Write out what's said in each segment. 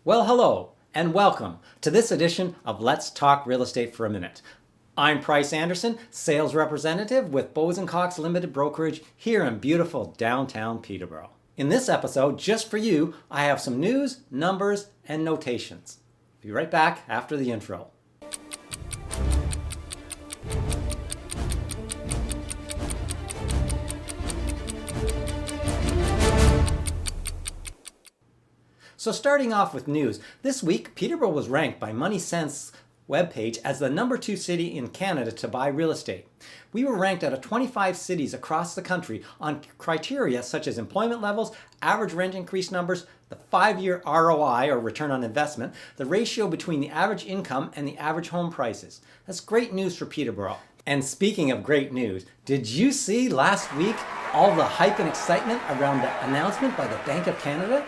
Well, hello and welcome to this edition of Let's Talk Real Estate for a Minute. I'm Price Anderson, sales representative with Bose & Cox Limited Brokerage here in beautiful downtown Peterborough. In this episode, just for you, I have some news, numbers, and notations. Be right back after the intro. So starting off with news, this week Peterborough was ranked by MoneySense webpage as the number 2 city in Canada to buy real estate. We were ranked out of 25 cities across the country on criteria such as employment levels, average rent increase numbers, the 5-year ROI or return on investment, the ratio between the average income and the average home prices. That's great news for Peterborough. And speaking of great news, did you see last week all the hype and excitement around the announcement by the Bank of Canada?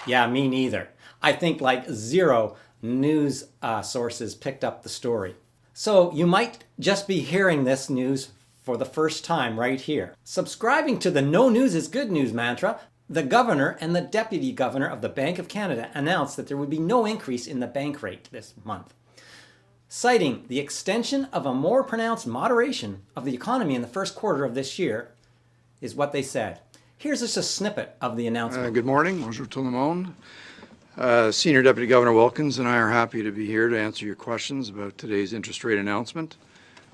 Yeah, me neither. I think like zero news sources picked up the story. So you might just be hearing this news for the first time right here. Subscribing to the no news is good news mantra, the governor and the deputy governor of the Bank of Canada announced that there would be no increase in the bank rate this month, citing the extension of a more pronounced moderation of the economy in the first quarter of this year is what they said. Here's just a snippet of the announcement. Good morning. Bonjour tout le monde. Senior Deputy Governor Wilkins and I are happy to be here to answer your questions about today's interest rate announcement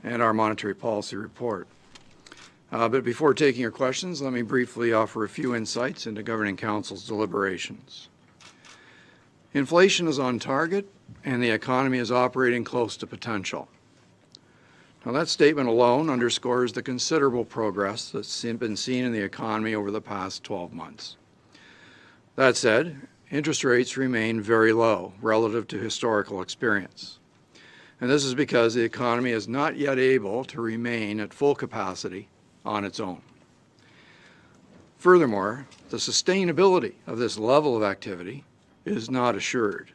and our monetary policy report. But before taking your questions, let me briefly offer a few insights into Governing Council's deliberations. Inflation is on target and the economy is operating close to potential. Now, that statement alone underscores the considerable progress that's been seen in the economy over the past 12 months. That said, interest rates remain very low relative to historical experience. And this is because the economy is not yet able to remain at full capacity on its own. Furthermore, the sustainability of this level of activity is not assured.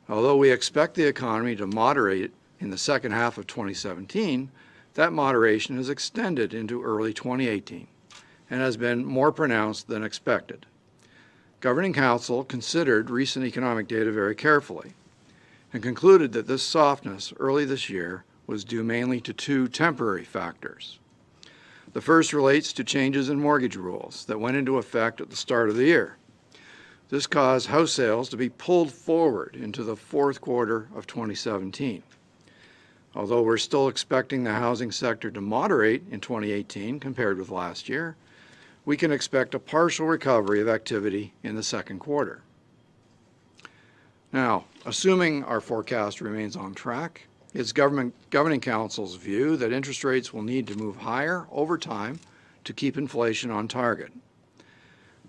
Although we expect the economy to moderate in the second half of 2017, that moderation has extended into early 2018 and has been more pronounced than expected. Governing Council considered recent economic data very carefully and concluded that this softness early this year was due mainly to 2 temporary factors. The first relates to changes in mortgage rules that went into effect at the start of the year. This caused house sales to be pulled forward into the fourth quarter of 2017. Although we're still expecting the housing sector to moderate in 2018 compared with last year, we can expect a partial recovery of activity in the second quarter. Now, assuming our forecast remains on track, it's Governing Council's view that interest rates will need to move higher over time to keep inflation on target.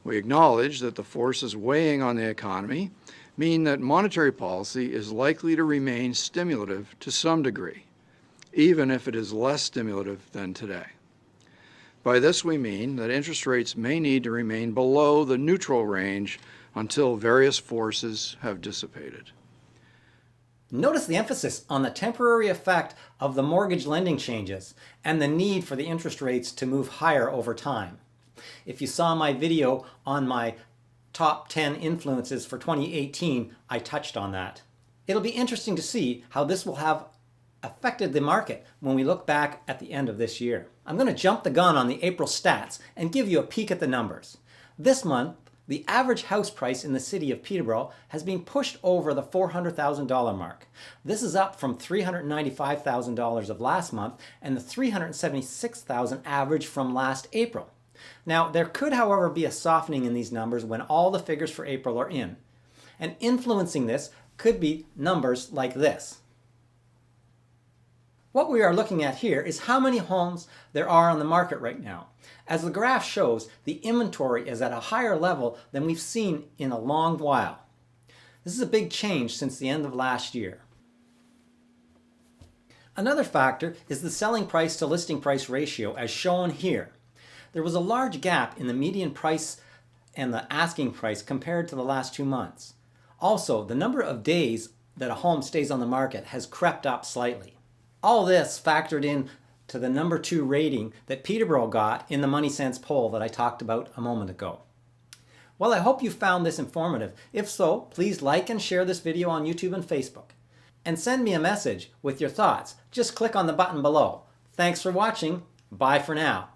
We acknowledge that the forces weighing on the economy mean that monetary policy is likely to remain stimulative to some degree, even if it is less stimulative than today. By this we mean that interest rates may need to remain below the neutral range until various forces have dissipated. Notice the emphasis on the temporary effect of the mortgage lending changes and the need for the interest rates to move higher over time. If you saw my video on my top 10 influences for 2018, I touched on that. It'll be interesting to see how this will have affected the market when we look back at the end of this year. I'm going to jump the gun on the April stats and give you a peek at the numbers. This month, the average house price in the city of Peterborough has been pushed over the $400,000 mark. This is up from $395,000 of last month and the $376,000 average from last April. Now, there could, however, be a softening in these numbers when all the figures for April are in. And influencing this could be numbers like this. What we are looking at here is how many homes there are on the market right now. As the graph shows, the inventory is at a higher level than we've seen in a long while. This is a big change since the end of last year. Another factor is the selling price to listing price ratio as shown here. There was a large gap in the median price and the asking price compared to the last 2 months. Also, the number of days that a home stays on the market has crept up slightly. All this factored in to the number 2 rating that Peterborough got in the MoneySense poll that I talked about a moment ago. Well, I hope you found this informative. If so, please like and share this video on YouTube and Facebook. And send me a message with your thoughts. Just click on the button below. Thanks for watching. Bye for now.